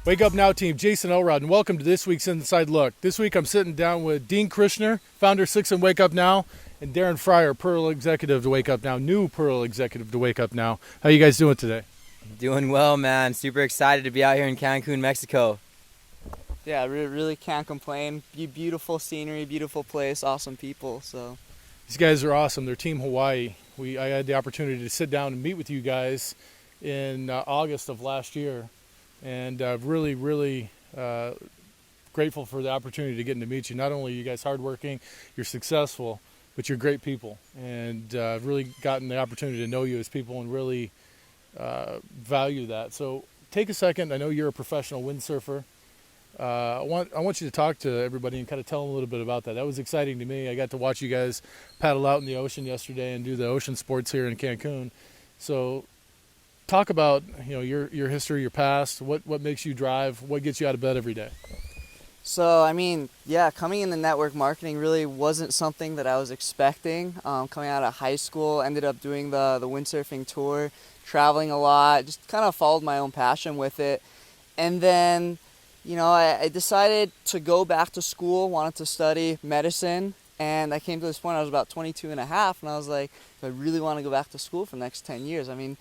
Wake up now, team. Jason Elrod, and welcome to this week's Inside Look. This week I'm sitting down with Dean Krishner, founder 6 and Wake Up Now, and Darren Fryer, Pearl executive to Wake Up Now, new Pearl executive to Wake Up Now. How you guys doing today? Doing well, man. Super excited to be out here in Cancun, Mexico. Yeah, really can't complain. Beautiful scenery, beautiful place, awesome people. So these guys are awesome. They're Team Hawaii. I had the opportunity to sit down and meet with you guys in August of last year. And really grateful for the opportunity to get to meet you. Not only are you guys hardworking, you're successful, but you're great people. And really gotten the opportunity to know you as people and really value that. So take a second. I know you're a professional windsurfer. I want you to talk to everybody and kind of tell them a little bit about that. That was exciting to me. I got to watch you guys paddle out in the ocean yesterday and do the ocean sports here in Cancun. So talk about your history, your past, what makes you drive, what gets you out of bed every day. So I mean, yeah, coming into network marketing really wasn't something that I was expecting. Coming out of high school, ended up doing the windsurfing tour, traveling a lot, just kind of followed my own passion with it. And then, I decided to go back to school, wanted to study medicine. And I came to this point, I was about 22 and a half, and I was like, I really want to go back to school for the next 10 years. I mean,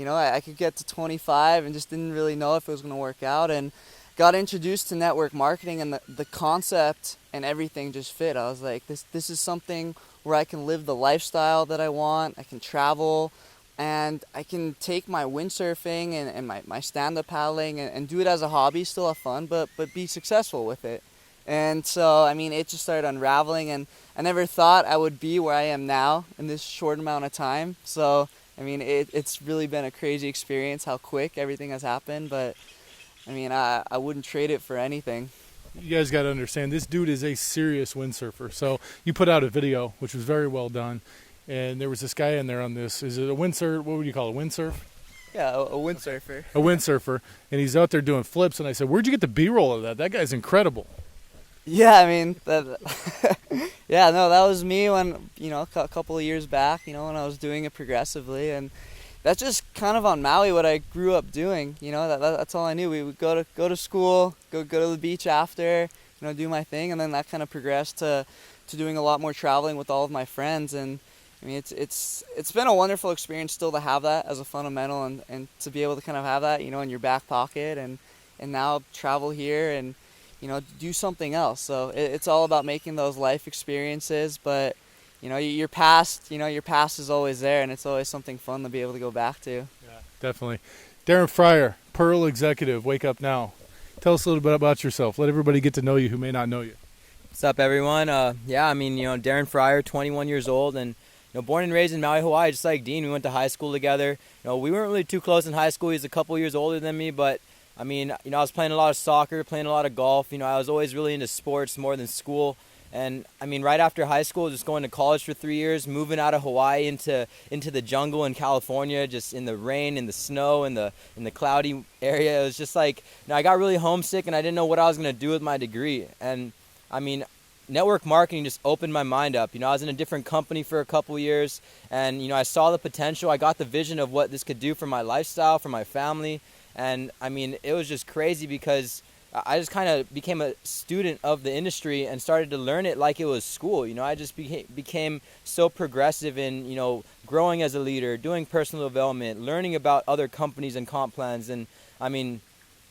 I could get to 25 and just didn't really know if it was going to work out, and got introduced to network marketing, and the concept and everything just fit. I was like, this is something where I can live the lifestyle that I want. I can travel, and I can take my windsurfing and my stand-up paddling and do it as a hobby, still have fun, but be successful with it. And so, I mean, it just started unraveling, and I never thought I would be where I am now in this short amount of time. So I mean, it's really been a crazy experience how quick everything has happened, but I mean, I wouldn't trade it for anything. You guys got to understand, this dude is a serious windsurfer. So you put out a video, which was very well done, and there was this guy in there on this. Is it a windsurf? What would you call it, windsurf? Yeah, a windsurfer. A windsurfer, and he's out there doing flips, and I said, where'd you get the B-roll of that? That guy's incredible. Yeah, I mean, yeah, no, that was me when, a couple of years back, when I was doing it progressively, and that's just kind of on Maui what I grew up doing. That's all I knew. We would go to school, go to the beach after, do my thing, and then that kind of progressed to doing a lot more traveling with all of my friends. And I mean, it's been a wonderful experience still to have that as a fundamental, and to be able to kind of have that, in your back pocket, and now travel here and do something else. So it's all about making those life experiences, but your past is always there, and it's always something fun to be able to go back to. Yeah, definitely. Darren Fryer, Pearl executive, Wake Up Now. Tell us a little bit about yourself. Let everybody get to know you who may not know you. What's up, everyone? Darren Fryer, 21 years old, and born and raised in Maui, Hawaii, just like Dean. We went to high school together. We weren't really too close in high school. He's a couple years older than me, but I mean, I was playing a lot of soccer, playing a lot of golf. I was always really into sports more than school. And I mean, right after high school, just going to college for 3 years, moving out of Hawaii into the jungle in California, just in the rain, in the snow, in the cloudy area. It was just like, I got really homesick, and I didn't know what I was going to do with my degree. And I mean, network marketing just opened my mind up. I was in a different company for a couple years, and I saw the potential. I got the vision of what this could do for my lifestyle, for my family. And I mean, it was just crazy because I just kind of became a student of the industry and started to learn it like it was school. I just became so progressive in, growing as a leader, doing personal development, learning about other companies and comp plans. And I mean,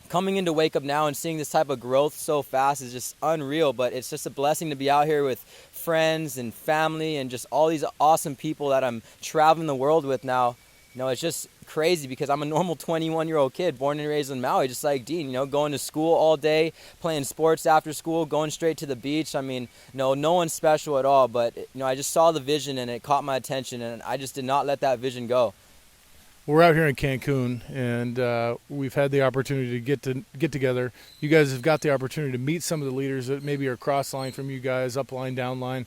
coming into Wake Up Now and seeing this type of growth so fast is just unreal. But it's just a blessing to be out here with friends and family and just all these awesome people that I'm traveling the world with now. It's just crazy because I'm a normal 21-year-old kid born and raised in Maui, just like Dean, going to school all day, playing sports after school, going straight to the beach. I mean, no one's special at all, but, I just saw the vision and it caught my attention, and I just did not let that vision go. We're out here in Cancun, and we've had the opportunity to get together. You guys have got the opportunity to meet some of the leaders that maybe are cross-line from you guys, up-line, down-line.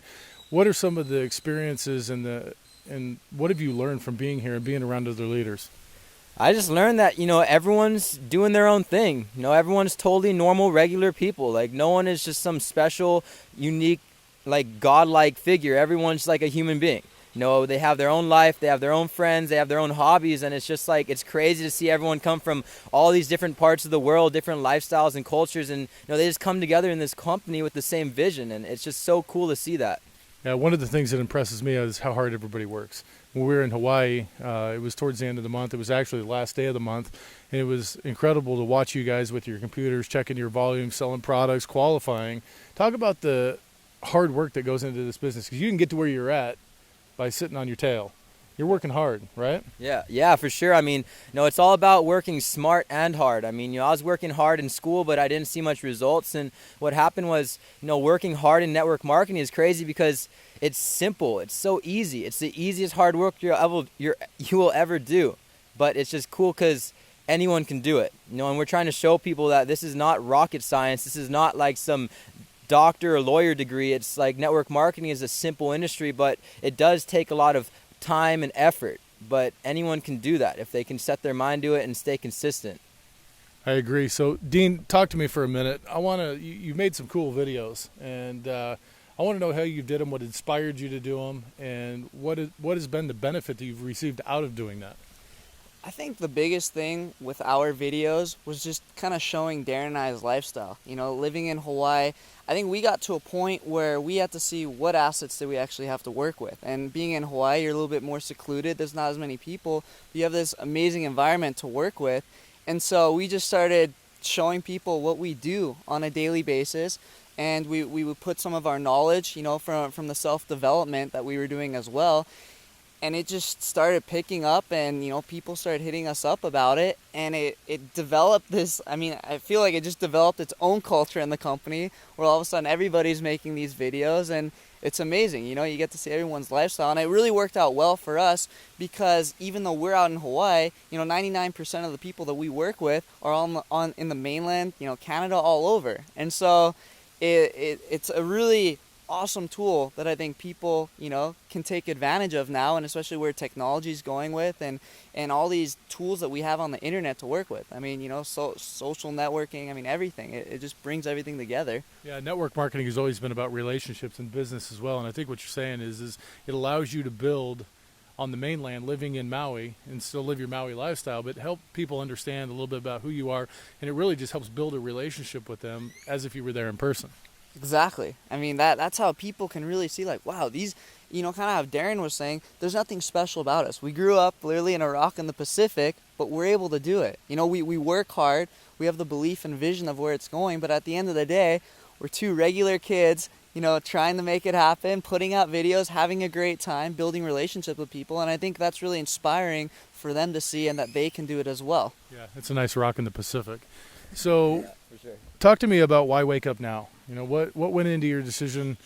What are some of the experiences and what have you learned from being here and being around other leaders? I just learned that, everyone's doing their own thing. Everyone's totally normal, regular people. Like, no one is just some special, unique, like, godlike figure. Everyone's like a human being. They have their own life, they have their own friends, they have their own hobbies, and it's just like, it's crazy to see everyone come from all these different parts of the world, different lifestyles and cultures, and they just come together in this company with the same vision, and it's just so cool to see that. Yeah, one of the things that impresses me is how hard everybody works. When we were in Hawaii, it was towards the end of the month. It was actually the last day of the month, and it was incredible to watch you guys with your computers, checking your volume, selling products, qualifying. Talk about the hard work that goes into this business, because you can get to where you're at by sitting on your tail. You're working hard, right? Yeah, for sure. I mean, it's all about working smart and hard. I mean, I was working hard in school, but I didn't see much results. And what happened was, working hard in network marketing is crazy because it's simple. It's so easy. It's the easiest hard work you will ever do. But it's just cool because anyone can do it. And we're trying to show people that this is not rocket science. This is not like some doctor or lawyer degree. It's like network marketing is a simple industry, but it does take a lot of time and effort, but anyone can do that if they can set their mind to it and stay consistent. I agree. So Dean, talk to me for a minute. You made some cool videos, and I want to know how you did them, what inspired you to do them, and what has been the benefit that you've received out of doing that? I think the biggest thing with our videos was just kind of showing Darren and I's lifestyle. Living in Hawaii, I think we got to a point where we had to see what assets that we actually have to work with. And being in Hawaii, you're a little bit more secluded. There's not as many people. But you have this amazing environment to work with. And so we just started showing people what we do on a daily basis. And we would put some of our knowledge, from the self-development that we were doing as well. And it just started picking up, and people started hitting us up about it, and it developed this. I feel like it just developed its own culture in the company, where all of a sudden everybody's making these videos, and it's amazing. You get to see everyone's lifestyle, and it really worked out well for us because even though we're out in Hawaii, 99% of the people that we work with are in the mainland, Canada, all over, and so it's a really awesome tool that I think people, can take advantage of now, and especially where technology is going with and all these tools that we have on the internet to work with. Social networking, everything. It just brings everything together. Yeah, network marketing has always been about relationships and business as well, and I think what you're saying is it allows you to build on the mainland, living in Maui, and still live your Maui lifestyle, but help people understand a little bit about who you are, and it really just helps build a relationship with them as if you were there in person. Exactly. That's how people can really see, like, wow, these, kind of how Darren was saying, there's nothing special about us. We grew up literally in a rock in the Pacific, but we're able to do it. We work hard. We have the belief and vision of where it's going, but at the end of the day, we're two regular kids, trying to make it happen, putting out videos, having a great time, building relationships with people, and I think that's really inspiring for them to see and that they can do it as well. Yeah, it's a nice rock in the Pacific. So, Yeah, for sure. Talk to me about why Wake Up Now. What went into your decision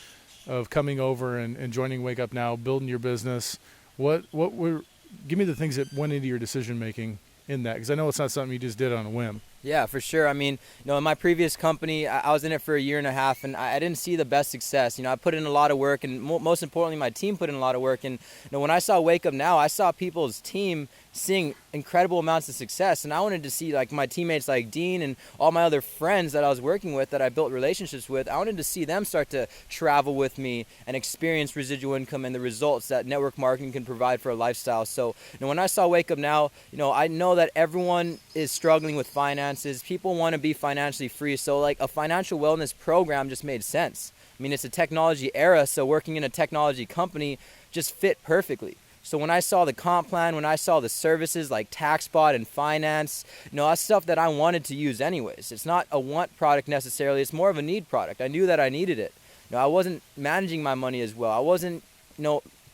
of coming over and joining Wake Up Now, building your business? Give me the things that went into your decision making in that, because I know it's not something you just did on a whim. Yeah, for sure. In my previous company, I was in it for a year and a half, and I didn't see the best success. I put in a lot of work, and most importantly, my team put in a lot of work. And when I saw Wake Up Now, I saw people's team seeing incredible amounts of success, and I wanted to see like my teammates like Dean and all my other friends that I was working with, that I built relationships with. I wanted to see them start to travel with me and experience residual income and the results that network marketing can provide for a lifestyle. So when I saw Wake Up Now, I know that everyone is struggling with finances. People want to be financially free, so like a financial wellness program just made sense. It's a technology era, so working in a technology company just fit perfectly. So when I saw the comp plan, when I saw the services like TaxBot and finance, that's stuff that I wanted to use anyways. It's not a want product necessarily, it's more of a need product. I knew that I needed it. I wasn't managing my money as well. I wasn't,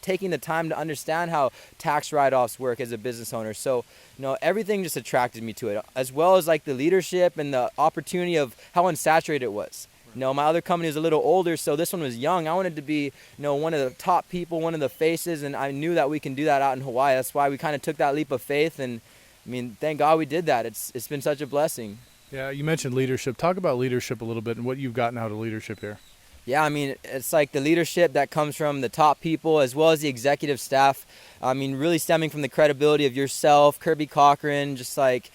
taking the time to understand how tax write-offs work as a business owner. So, everything just attracted me to it, as well as like the leadership and the opportunity of how unsaturated it was. My other company was a little older, so this one was young. I wanted to be, one of the top people, one of the faces, and I knew that we can do that out in Hawaii. That's why we kind of took that leap of faith, and thank God we did that. It's been such a blessing. Yeah, you mentioned leadership. Talk about leadership a little bit and what you've gotten out of leadership here. Yeah, it's like the leadership that comes from the top people as well as the executive staff. Really stemming from the credibility of yourself, Kirby Cochran, just like,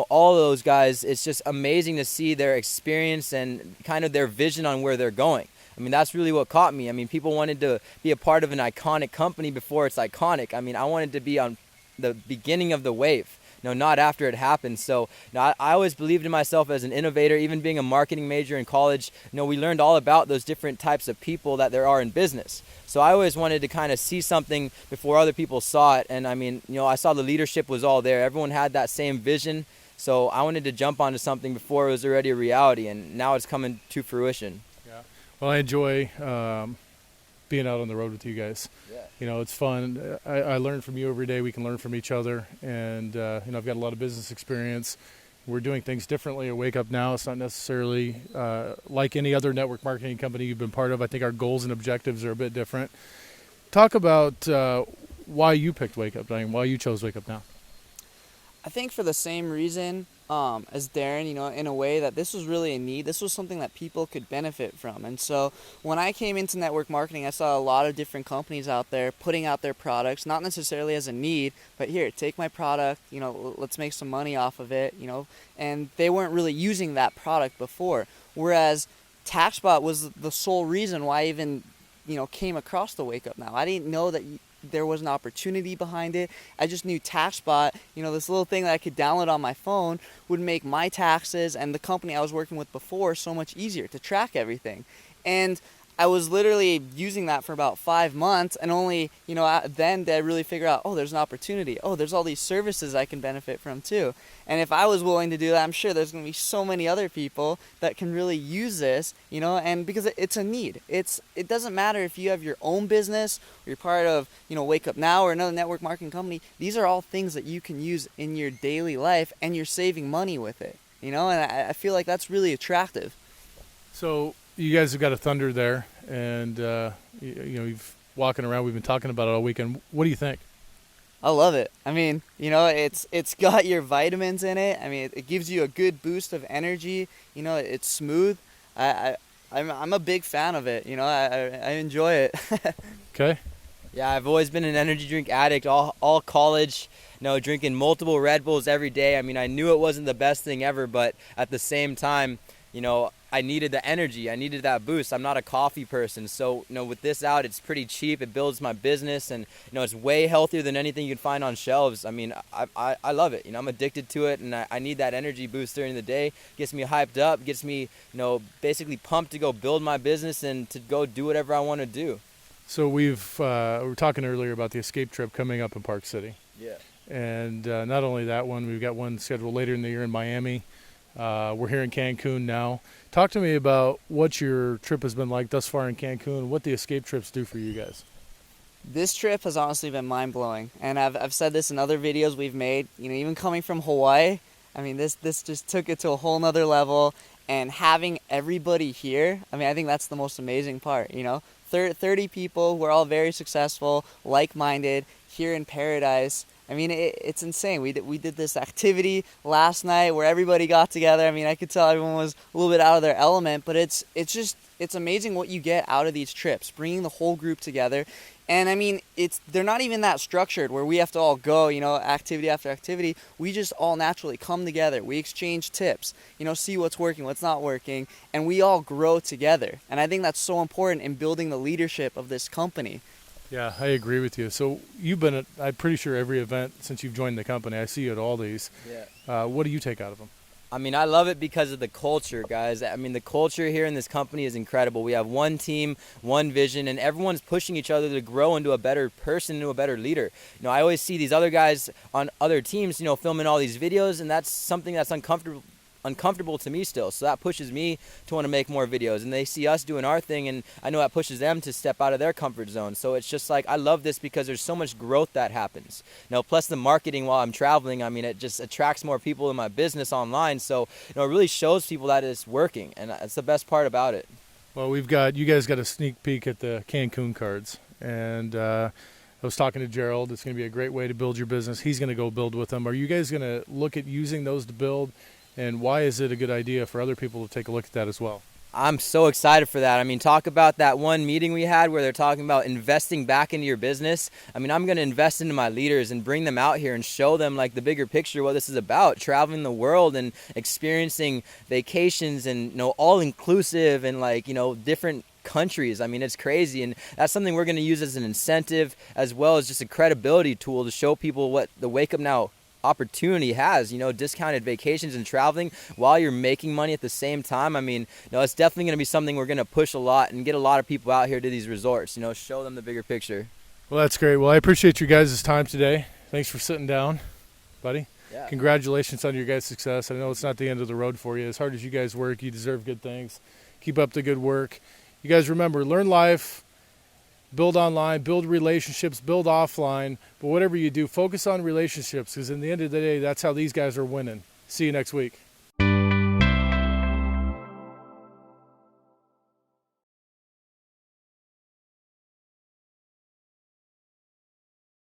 all of those guys. It's just amazing to see their experience and kind of their vision on where they're going. I mean, that's really what caught me. I mean, people wanted to be a part of an iconic company before it's iconic. I mean, I wanted to be on the beginning of the wave, not after it happened. So I always believed in myself as an innovator. Even being a marketing major in college, we learned all about those different types of people that there are in business. So I always wanted to kind of see something before other people saw it. And I mean, I saw the leadership was all there. Everyone had that same vision. So I wanted to jump onto something before it was already a reality, and now it's coming to fruition. Yeah. Well, I enjoy being out on the road with you guys. Yeah. It's fun. I learn from you every day. We can learn from each other. And, I've got a lot of business experience. We're doing things differently at Wake Up Now. It's not necessarily like any other network marketing company you've been part of. I think our goals and objectives are a bit different. Talk about why you picked Wake Up Now and why you chose Wake Up Now. I think for the same reason as Darren, in a way that this was really a need. This was something that people could benefit from. And so when I came into network marketing, I saw a lot of different companies out there putting out their products, not necessarily as a need, but here, take my product, let's make some money off of it, and they weren't really using that product before. Whereas TaxBot was the sole reason why I even, came across the Wake Up Now. I didn't know that there was an opportunity behind it. I just knew TaxBot, this little thing that I could download on my phone would make my taxes and the company I was working with before so much easier to track everything. And I was literally using that for about 5 months, and only, then did I really figure out, there's an opportunity. There's all these services I can benefit from too. And if I was willing to do that, I'm sure there's going to be so many other people that can really use this, and because it's a need. It doesn't matter if you have your own business or you're part of, Wake Up Now or another network marketing company. These are all things that you can use in your daily life, and you're saving money with it, and I feel like that's really attractive. So you guys have got a Thunder there, and you've walking around. We've been talking about it all weekend. What do you think? I love it. I mean, it's got your vitamins in it. I mean, it gives you a good boost of energy. It's smooth. I'm a big fan of it. I enjoy it. Okay. Yeah, I've always been an energy drink addict all college. Drinking multiple Red Bulls every day. I mean, I knew it wasn't the best thing ever, but at the same time, I needed the energy. I needed that boost. I'm not a coffee person. So, with this out, it's pretty cheap. It builds my business, and, it's way healthier than anything you can find on shelves. I mean, I love it. I'm addicted to it, and I need that energy boost during the day. Gets me hyped up, gets me, basically pumped to go build my business and to go do whatever I want to do. So we were talking earlier about the escape trip coming up in Park City. Yeah. And not only that one, we've got one scheduled later in the year in Miami. We're here in Cancun now. Talk to me about what your trip has been like thus far in Cancun, what the escape trips do for you guys. This trip has honestly been mind-blowing, and I've said this in other videos we've made. Even coming from Hawaii, I mean, this just took it to a whole nother level, and having everybody here, I mean, I think that's the most amazing part, 30 people, we're all very successful, like-minded, here in paradise. I mean, it's insane. We did this activity last night where everybody got together. I mean, I could tell everyone was a little bit out of their element, but it's amazing what you get out of these trips, bringing the whole group together. And I mean, they're not even that structured where we have to all go, activity after activity. We just all naturally come together. We exchange tips, see what's working, what's not working, and we all grow together. And I think that's so important in building the leadership of this company. Yeah, I agree with you. So you've been at, I'm pretty sure, every event since you've joined the company. I see you at all these. Yeah. What do you take out of them? I mean, I love it because of the culture, guys. I mean, the culture here in this company is incredible. We have one team, one vision, and everyone's pushing each other to grow into a better person, into a better leader. I always see these other guys on other teams, filming all these videos, and that's something that's uncomfortable to me still. So that pushes me to want to make more videos, and they see us doing our thing, and I know that pushes them to step out of their comfort zone. So it's just like, I love this because there's so much growth that happens. Plus the marketing while I'm traveling, I mean, it just attracts more people in my business online. So it really shows people that it's working, and that's the best part about it. Well, you guys got a sneak peek at the Cancun cards, and I was talking to Gerald. It's going to be a great way to build your business. He's going to go build with them. Are you guys going to look at using those to build? And why is it a good idea for other people to take a look at that as well? I'm so excited for that. I mean, talk about that one meeting we had where they're talking about investing back into your business. I mean, I'm going to invest into my leaders and bring them out here and show them like the bigger picture, what this is about, traveling the world and experiencing vacations and, all inclusive and different countries. I mean, it's crazy, and that's something we're going to use as an incentive as well as just a credibility tool to show people what the Wake Up Now opportunity has, discounted vacations and traveling while you're making money at the same time. I mean, it's definitely going to be something we're going to push a lot and get a lot of people out here to these resorts, show them the bigger picture. Well, that's great. Well, I appreciate you guys' time today. Thanks for sitting down, buddy. Yeah. Congratulations on your guys' success. I know it's not the end of the road for you. As hard as you guys work, you deserve good things. Keep up the good work. You guys remember, learn life, build online, build relationships, build offline. But whatever you do, focus on relationships, because in the end of the day, that's how these guys are winning. See you next week.